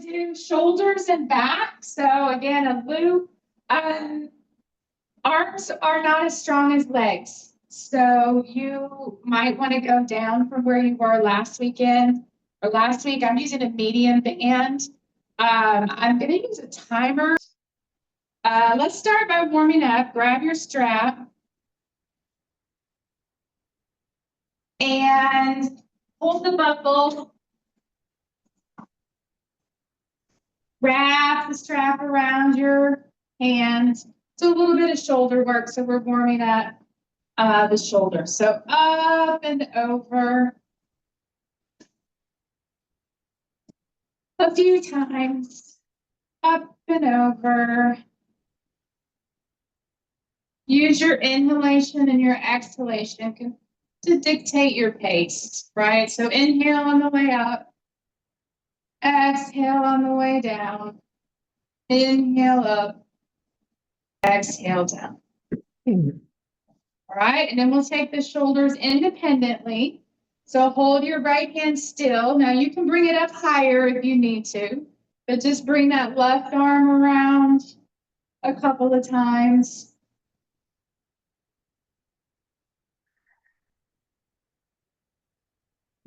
to do shoulders and back. So again, a loop. Arms are not as strong as legs. So you might want to go down from where you were last weekend or last week. I'm using a medium band. I'm going to use a timer. Let's start by warming up. Grab your strap. And hold the buckle. Wrap the strap around your hands. So a little bit of shoulder work. So we're warming up the shoulder. So up and over. A few times. Up and over. Use your inhalation and your exhalation to dictate your pace, right? So inhale on the way up. Exhale on the way down. Inhale up. Exhale down. All right, and then we'll take the shoulders independently. So hold your right hand still. Now you can bring it up higher if you need to, but just bring that left arm around a couple of times.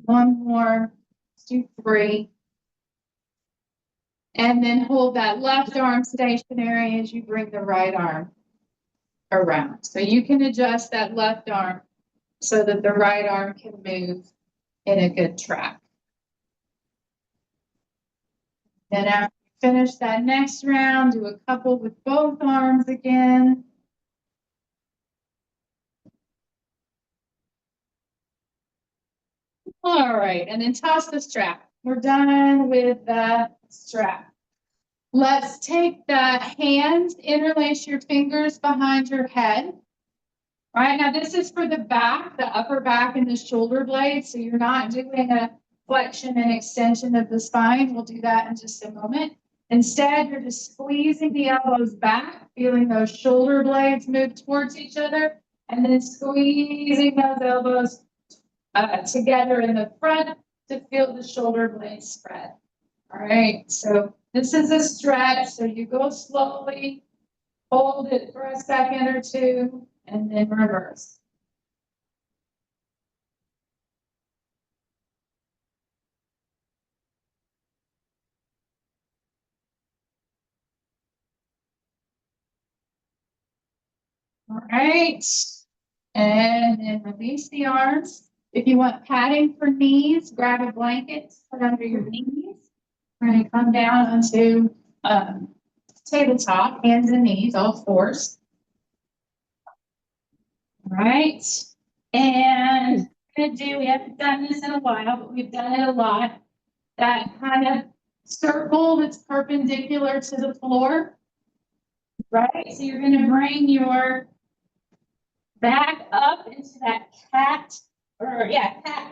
One more, let's do 3. And then hold that left arm stationary as you bring the right arm around. So you can adjust that left arm so that the right arm can move in a good track. Then after you finish that next round, do a couple with both arms again. All right, and then toss the strap. We're done with the strap. Let's take the hands, interlace your fingers behind your head. All right, now this is for the back, the upper back and the shoulder blades. So you're not doing a flexion and extension of the spine. We'll do that in just a moment. Instead, you're just squeezing the elbows back, feeling those shoulder blades move towards each other, and then squeezing those elbows together in the front to feel the shoulder blades spread. All right, so this is a stretch. So you go slowly, hold it for a second or two, and then reverse. All right, and then release the arms. If you want padding for knees, grab a blanket, put under your knees. We're going to come down onto tabletop, hands and knees, all fours. All right, and we haven't done this in a while, but we've done it a lot. That kind of circle that's perpendicular to the floor, right? So you're going to bring your back up into that cat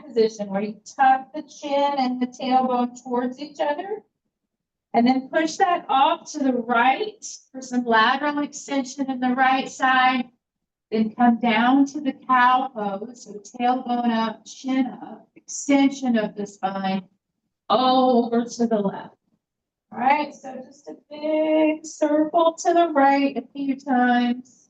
position where you tuck the chin and the tailbone towards each other. And then push that off to the right for some lateral extension in the right side. Then come down to the cow pose. So tailbone up, chin up, extension of the spine over to the left. All right, so just a big circle to the right a few times.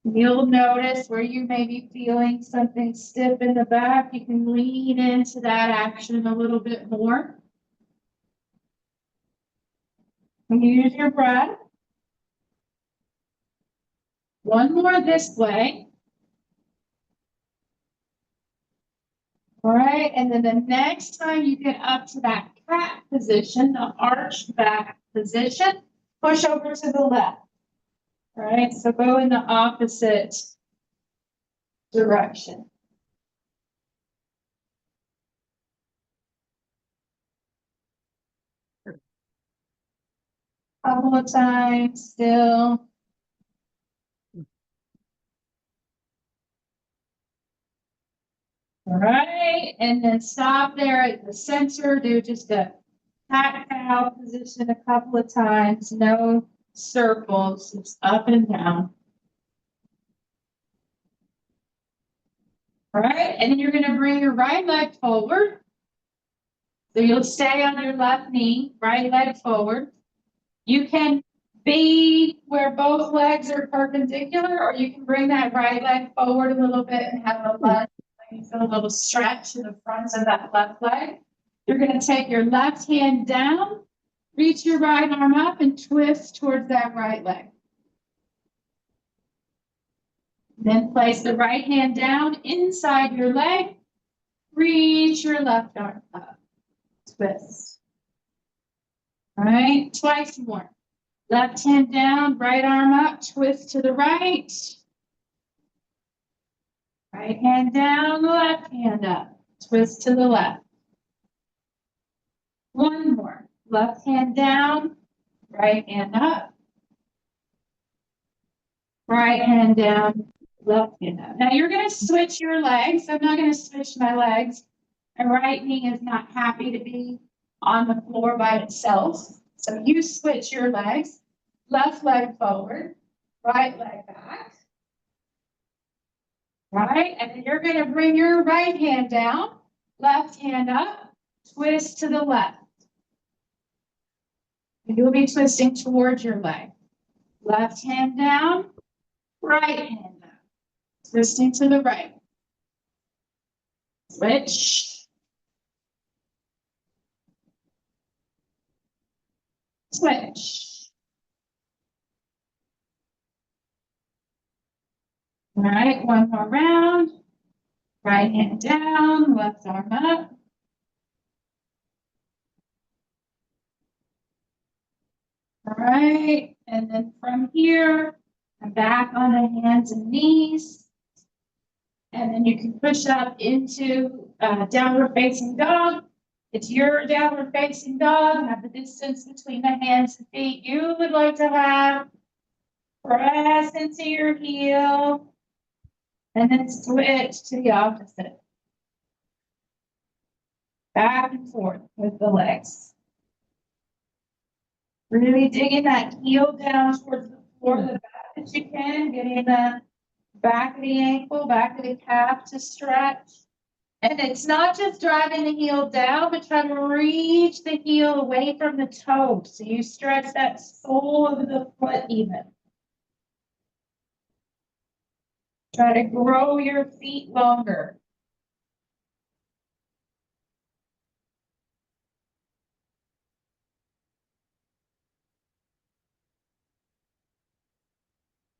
You'll notice where you may be feeling something stiff in the back. You can lean into that action a little bit more. Use your breath. One more this way. All right, and then the next time you get up to that cat position, the arched back position, push over to the left. All right, so go in the opposite direction. Couple of times still. All right, and then stop there at the center. Do just a cat-cow position a couple of times. No circles, just up and down. All right, and then you're going to bring your right leg forward. So you'll stay on your left knee, right leg forward. You can be where both legs are perpendicular, or you can bring that right leg forward a little bit and have a lunge. You feel a little stretch in the front of that left leg. You're going to take your left hand down, reach your right arm up, and twist towards that right leg. Then place the right hand down inside your leg, reach your left arm up, twist. All right, twice more. Left hand down, right arm up, twist to the right. Right hand down, left hand up, twist to the left. One more. Left hand down, right hand up. Right hand down, left hand up. Now you're going to switch your legs. I'm not going to switch my legs. My right knee is not happy to be on the floor by itself. So you switch your legs. Left leg forward, right leg back. Right, and then you're going to bring your right hand down, left hand up, twist to the left. You'll be twisting towards your leg. Left hand down, right hand up, twisting to the right. Switch. Switch. All right, one more round. Right hand down, left arm up. All right, and then from here, I'm back on the hands and knees. And then you can push up into downward facing dog. It's your downward facing dog. Have the distance between the hands and feet you would like to have. Press into your heel. And then switch to the opposite. Back and forth with the legs. Really digging that heel down towards the floor the best that you can. Getting the back of the ankle, back of the calf to stretch. And it's not just driving the heel down, but try to reach the heel away from the toe. So you stretch that sole of the foot even. Try to grow your feet longer.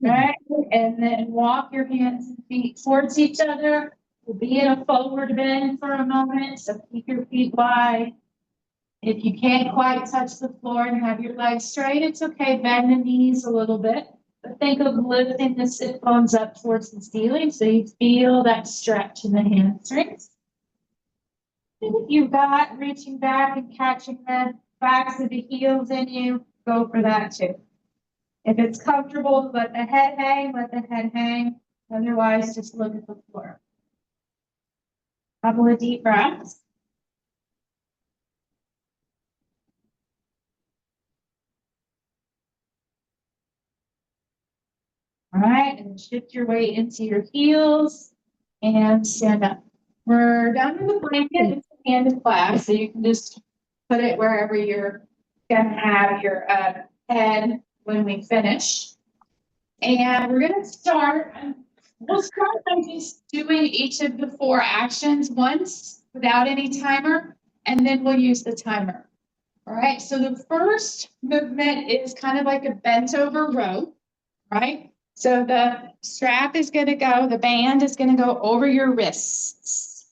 Right? And then walk your hands and feet towards each other. We'll be in a forward bend for a moment, so keep your feet wide. If you can't quite touch the floor and have your legs straight, it's okay. Bend the knees a little bit. But think of lifting the sit bones up towards the ceiling so you feel that stretch in the hamstrings. And if you've got reaching back and catching the backs of the heels in you, go for that too. If it's comfortable, let the head hang, let the head hang. Otherwise, just look at the floor. Couple of deep breaths. All right, and shift your weight into your heels and stand up. We're down in the blanket, it's a hand clasp, so you can just put it wherever you're gonna have your head when we finish. And we're gonna start, we'll start by just doing each of the 4 actions once without any timer, and then we'll use the timer. All right, so the first movement is kind of like a bent over row, right? So the strap is going to go, the band is going to go over your wrists.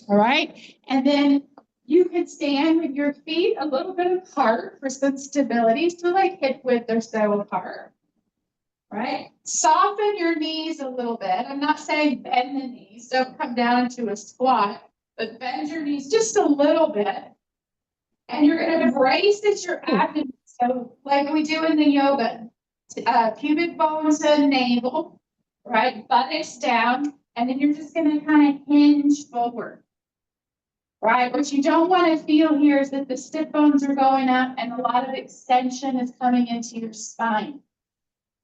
All right, and then you can stand with your feet a little bit apart for some stability, so like hip width or so apart. All right, soften your knees a little bit. I'm not saying bend the knees, don't come down into a squat, but bend your knees just a little bit. And you're going to brace at your abdomen, so like we do in the yoga. Pubic bones to navel, right? Buttocks down, and then you're just going to kind of hinge forward, right? What you don't want to feel here is that the sit bones are going up and a lot of extension is coming into your spine,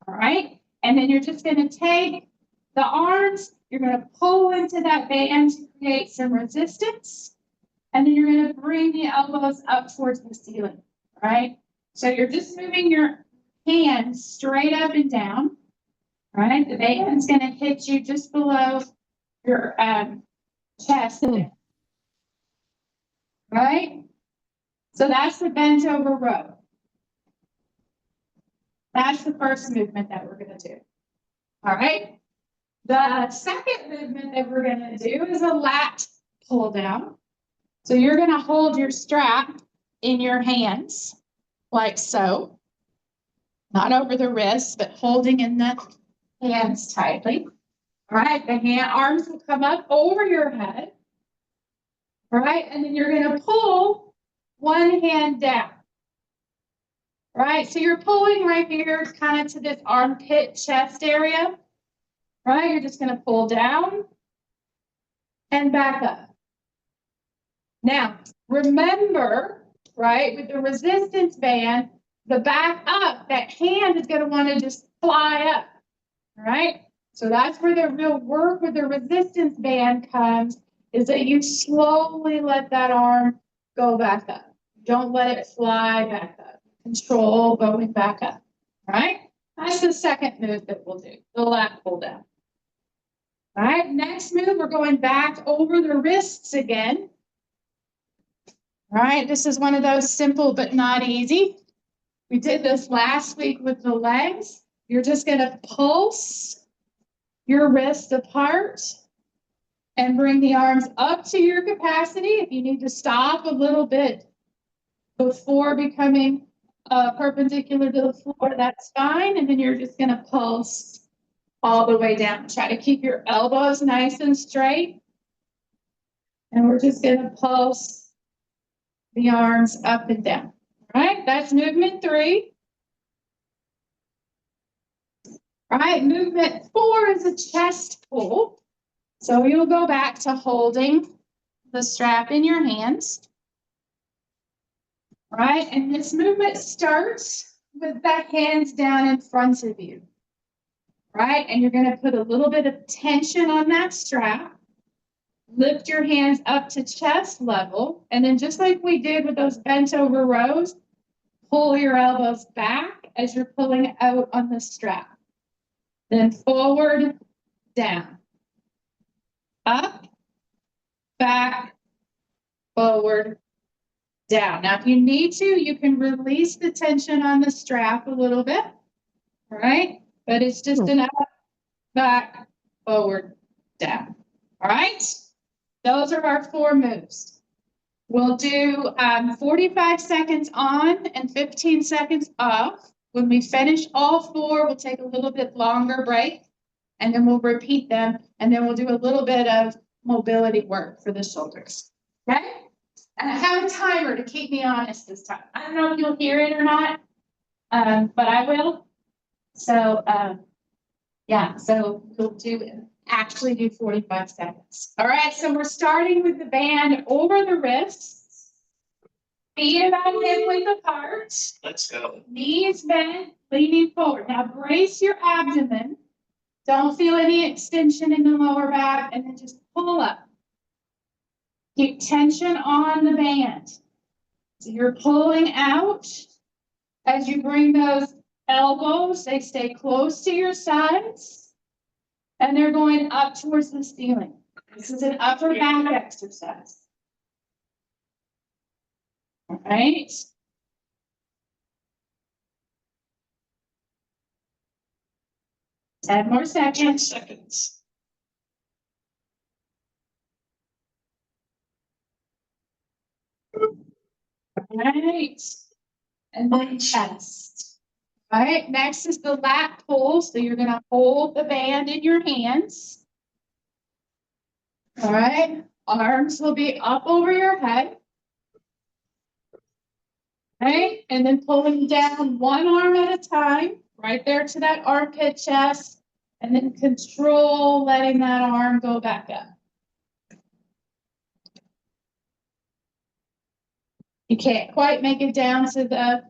all right? And then you're just going to take the arms, you're going to pull into that band to create some resistance, And then you're going to bring the elbows up towards the ceiling, right? So you're just moving your hands straight up and down, right? The band's going to hit you just below your chest, right? So that's the bent over row. That's the first movement that we're going to do. All right. The second movement that we're going to do is a lat pull down. So you're going to hold your strap in your hands like so, not over the wrist, but holding in the hands tightly. All right. The arms will come up over your head. All right. And then you're going to pull one hand down. Right, so you're pulling right here kind of to this armpit chest area. Right, you're just going to pull down and back up. Now, remember, right, with the resistance band, the back up, that hand is going to want to just fly up. All right, so that's where the real work with the resistance band comes, is that you slowly let that arm go back up. Don't let it fly back up. Control going back up, right? That's the second move that we'll do, the lat pull down. All right, next move, we're going back over the wrists again. All right, this is one of those simple but not easy. We did this last week with the legs. You're just going to pulse your wrists apart and bring the arms up to your capacity. If you need to stop a little bit before becoming perpendicular to the floor, that's fine. And then you're just going to pulse all the way down. Try to keep your elbows nice and straight. And we're just going to pulse the arms up and down. All right, that's movement 3. All right, movement 4 is a chest pull. So you'll go back to holding the strap in your hands. All right, and this movement starts with the hands down in front of you. Right, and you're going to put a little bit of tension on that strap. Lift your hands up to chest level, and then just like we did with those bent over rows, pull your elbows back as you're pulling out on the strap. Then forward, down, up, back, forward, down. Now, if you need to, you can release the tension on the strap a little bit, all right? But it's just an up, back, forward, down, all right? Those are our 4 moves. We'll do 45 seconds on and 15 seconds off. When we finish all 4, we'll take a little bit longer break, and then we'll repeat them, and then we'll do a little bit of mobility work for the shoulders, okay? And I have a timer to keep me honest this time. I don't know if you'll hear it or not, but I will. So, yeah, so we'll actually do 45 seconds. All right, so we're starting with the band over the wrists. Feet about hip width apart. Let's go. Knees bent, leaning forward. Now brace your abdomen. Don't feel any extension in the lower back, and then just pull up. Keep tension on the band. So you're pulling out as you bring those elbows, they stay close to your sides, and they're going up towards the ceiling. This is an upper back exercise. All right. Ten more seconds. 10 seconds. All right. And then chest. All right. Next is the lat pull. So you're going to hold the band in your hands. All right. Arms will be up over your head. Right, and then pulling down one arm at a time, right there to that armpit chest, and then control letting that arm go back up. You can't quite make it down to the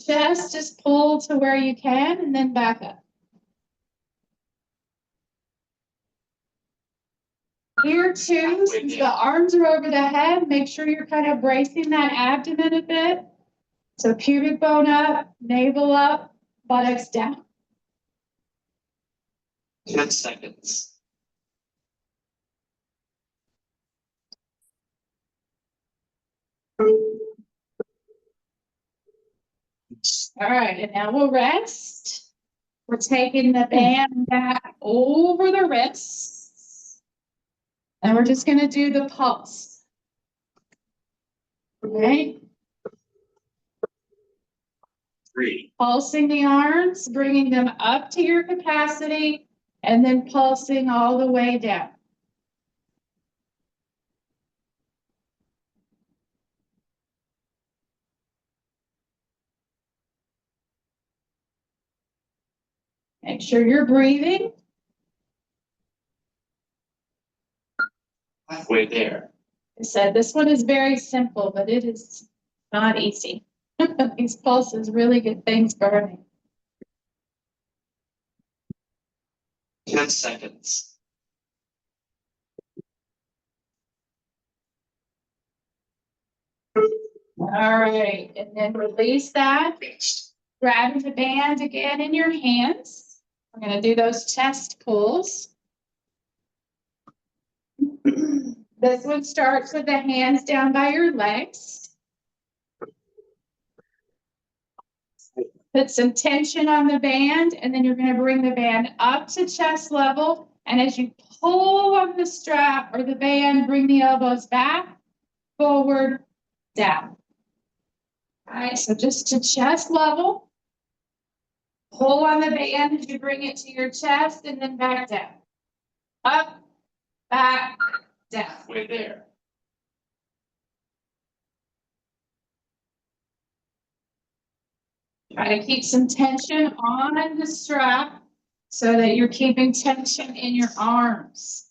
chest, just pull to where you can and then back up. Here too, since the arms are over the head, make sure you're kind of bracing that abdomen a bit. So pubic bone up, navel up, buttocks down. 10 seconds. All right, and now we'll rest. We're taking the band back over the wrists. And we're just gonna do the pulse. Okay, 3, pulsing the arms, bringing them up to your capacity, and then pulsing all the way down. Make sure you're breathing. halfway there. I said this one is very simple, but it is not easy. These pulses really get things burning. 10 seconds. All right, and then release that. Grab the band again in your hands. We're going to do those chest pulls. This one starts with the hands down by your legs. Put some tension on the band, and then you're going to bring the band up to chest level. And as you pull on the strap or the band, bring the elbows back, forward, down. All right, so just to chest level. Pull on the band as you bring it to your chest, and then back down. Up, back, down. Halfway there. Try to keep some tension on the strap so that you're keeping tension in your arms.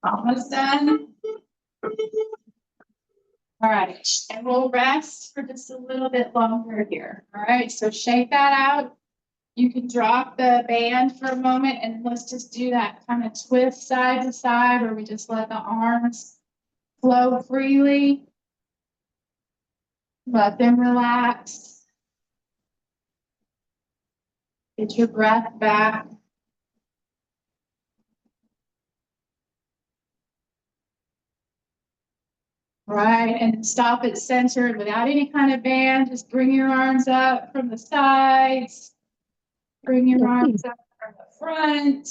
Almost done. All right, and we'll rest for just a little bit longer here. All right, so shake that out. You can drop the band for a moment, and let's just do that kind of twist side to side where we just let the arms flow freely. Let them relax. Get your breath back. Right, and stop it centered without any kind of band. Just bring your arms up from the sides. Bring your arms up from the front.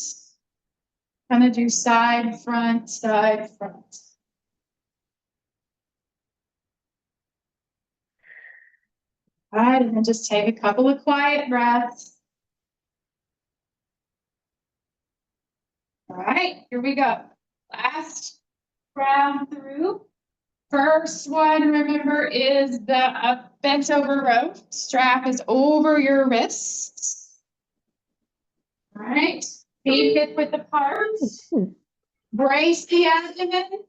Kind of do side, front, side, front. All right, and then just take a couple of quiet breaths. All right, here we go. Last round through. First one, remember, is the bent over row. Strap is over your wrists. All right, feet hip width apart. Brace the abdomen.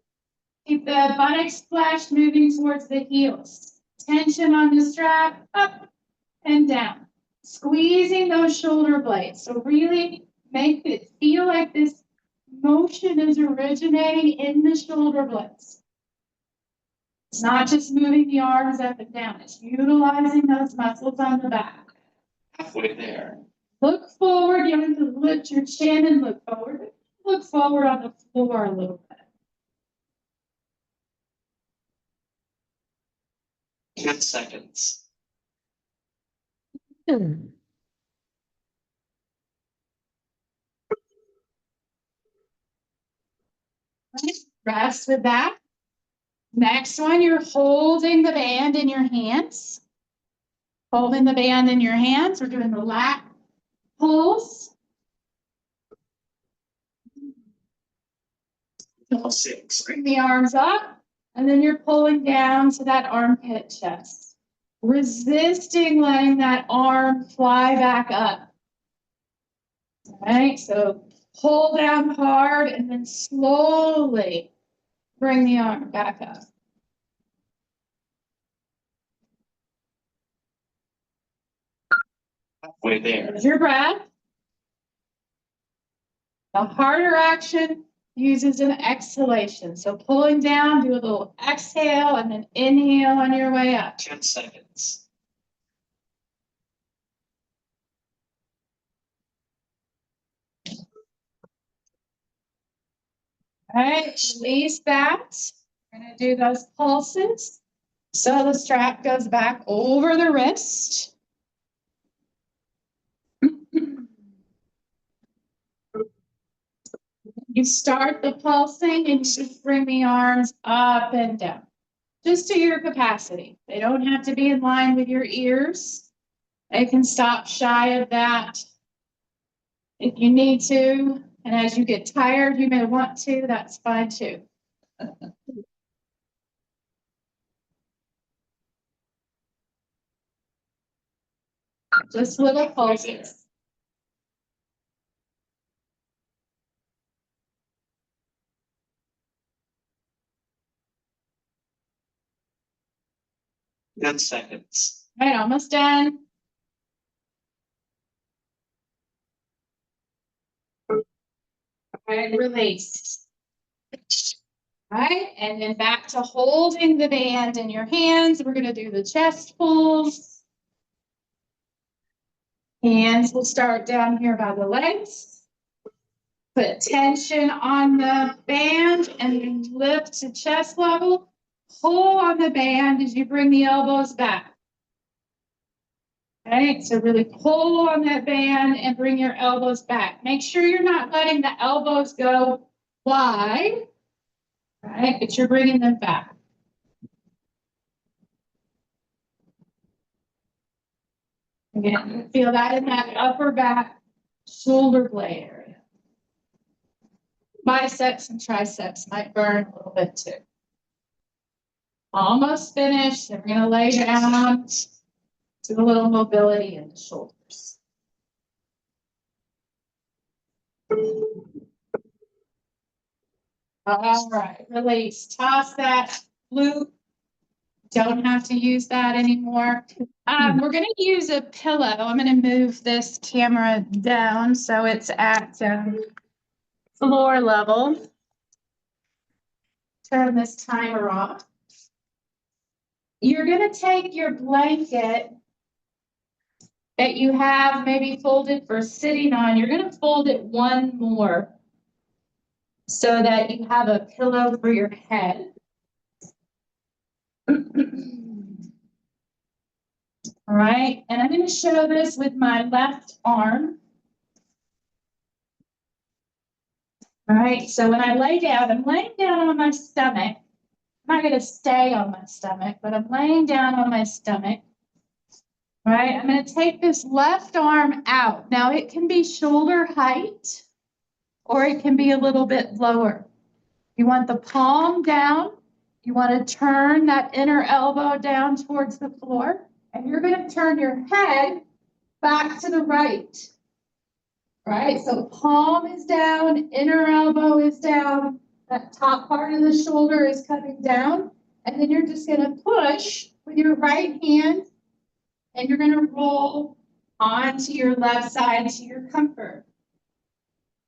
Keep the buttocks flexed, moving towards the heels. Tension on the strap, up and down. Squeezing those shoulder blades. So really make it feel like this motion is originating in the shoulder blades. It's not just moving the arms up and down, it's utilizing those muscles on the back. Halfway there. Look forward, you have to lift your chin and look forward. Look forward on the floor a little bit. 10 seconds. Rest with that. Next one, you're holding the band in your hands. Holding the band in your hands. We're doing the lat pulls. 6. Bring the arms up, and then you're pulling down to that armpit chest. Resisting letting that arm fly back up. All right, so pull down hard and then slowly bring the arm back up. Halfway there. There's your breath. The harder action uses an exhalation. So pulling down, do a little exhale and then inhale on your way up. 10 seconds. All right, release that. We're going to do those pulses. So the strap goes back over the wrist. You start the pulsing and you just bring the arms up and down, just to your capacity. They don't have to be in line with your ears. They can stop shy of that if you need to. And as you get tired, you may want to, that's fine too. Just little pulses. Ten seconds. All right, almost done. All right, release. All right, and then back to holding the band in your hands. We're going to do the chest pulls. Hands will start down here by the legs. Put tension on the band and then lift to chest level. Pull on the band as you bring the elbows back. Okay, so really pull on that band and bring your elbows back. Make sure you're not letting the elbows go wide, right? But you're bringing them back. Again, feel that in that upper back shoulder blade area. Biceps and triceps might burn a little bit too. Almost finished. Then we're going to lay down to a little mobility in the shoulders. All right, release. Toss that glute. Don't have to use that anymore. We're going to use a pillow. I'm going to move this camera down so it's at floor level. Turn this timer off. You're going to take your blanket that you have maybe folded for sitting on. You're going to fold it one more so that you have a pillow for your head. All right, and I'm going to show this with my left arm. All right, so when I lay down, I'm laying down on my stomach. I'm not going to stay on my stomach, but I'm laying down on my stomach. All right, I'm going to take this left arm out. Now it can be shoulder height or it can be a little bit lower. You want the palm down. You want to turn that inner elbow down towards the floor. And you're going to turn your head back to the right. Right? So palm is down, inner elbow is down, that top part of the shoulder is coming down. And then you're just going to push with your right hand and you're going to roll onto your left side to your comfort.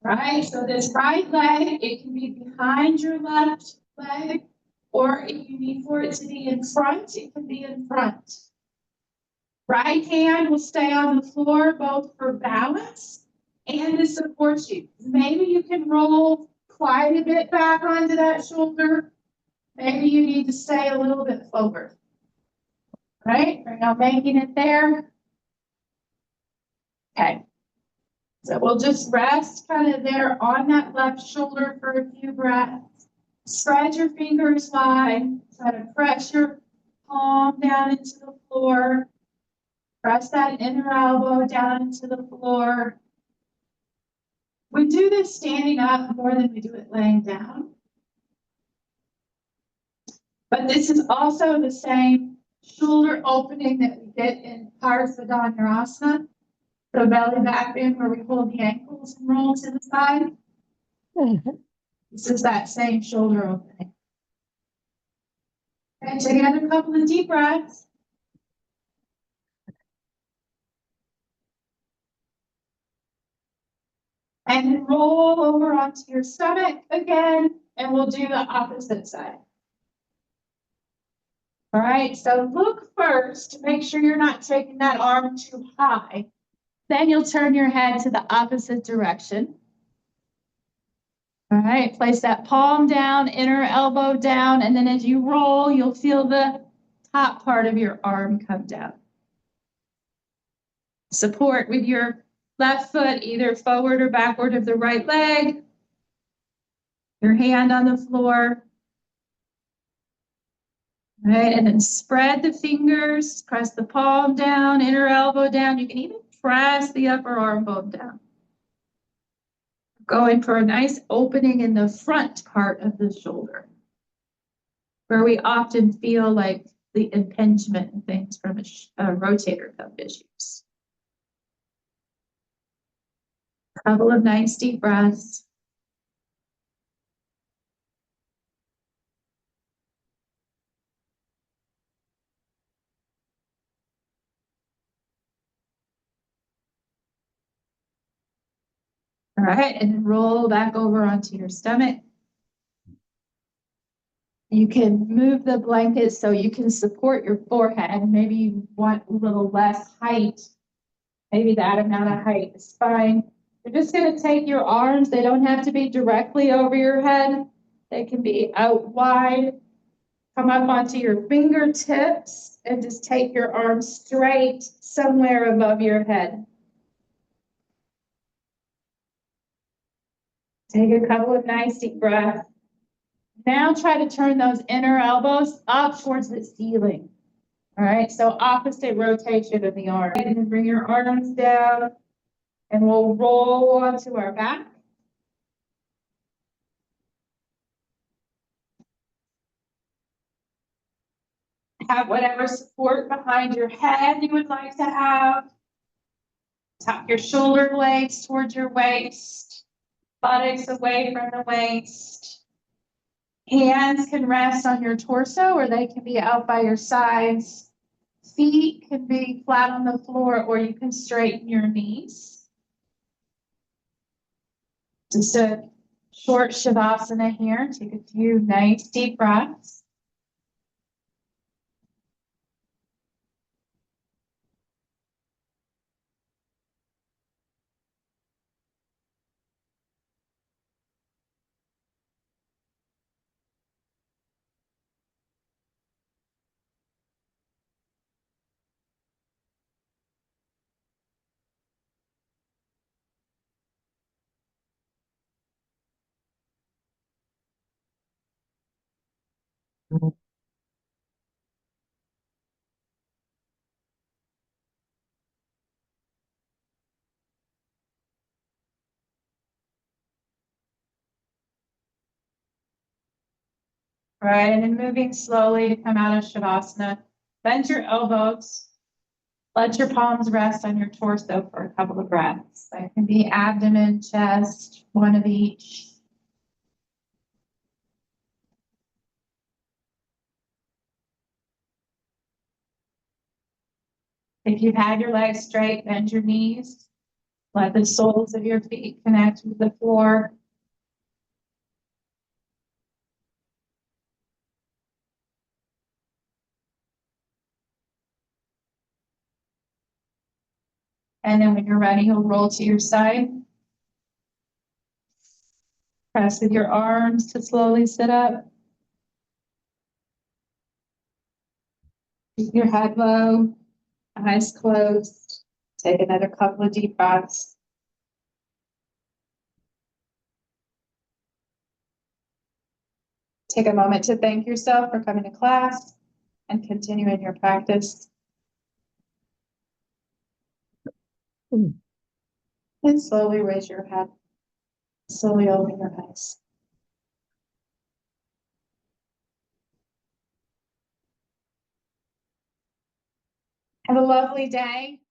Right? So this right leg, it can be behind your left leg, or if you need for it to be in front, it can be in front. Right hand will stay on the floor both for balance and to support you. Maybe you can roll quite a bit back onto that shoulder. Maybe you need to stay a little bit forward. Right? We're now making it there. Okay. So we'll just rest kind of there on that left shoulder for a few breaths. Spread your fingers wide. Try to press your palm down into the floor. Press that inner elbow down into the floor. We do this standing up more than we do it laying down. But this is also the same shoulder opening that we get in Parsvadhanurasana, the belly back bend where we hold the ankles and roll to the side. This is that same shoulder opening. Okay, take another couple of deep breaths. And roll over onto your stomach again, and we'll do the opposite side. All right, so look first, make sure you're not taking that arm too high. Then you'll turn your head to the opposite direction. All right, place that palm down, inner elbow down, and then as you roll, you'll feel the top part of your arm come down. Support with your left foot, either forward or backward of the right leg. Your hand on the floor. All right, and then spread the fingers, press the palm down, inner elbow down. You can even press the upper arm bone down. Going for a nice opening in the front part of the shoulder, where we often feel like the impingement and things from a rotator cuff issues. A couple of nice deep breaths. All right, and then roll back over onto your stomach. You can move the blanket so you can support your forehead. Maybe you want a little less height. Maybe that amount of height is fine. You're just going to take your arms. They don't have to be directly over your head. They can be out wide. Come up onto your fingertips and just take your arms straight somewhere above your head. Take a couple of nice deep breaths. Now try to turn those inner elbows up towards the ceiling. All right, so opposite rotation of the arm. And then bring your arms down and we'll roll onto our back. Have whatever support behind your head you would like to have. Tuck your shoulder blades towards your waist, buttocks away from the waist. Hands can rest on your torso or they can be out by your sides. Feet can be flat on the floor or you can straighten your knees. Just a short shavasana here. Take a few nice deep breaths. All right, and then moving slowly to come out of Shavasana. Bend your elbows. Let your palms rest on your torso for a couple of breaths. That can be abdomen, chest, one of each. If you've had your legs straight, bend your knees. Let the soles of your feet connect with the floor. And then when you're ready, you'll roll to your side. Press with your arms to slowly sit up. Keep your head low, eyes closed. Take another couple of deep breaths. Take a moment to thank yourself for coming to class and continuing your practice. And slowly raise your head. Slowly open your eyes. Have a lovely day.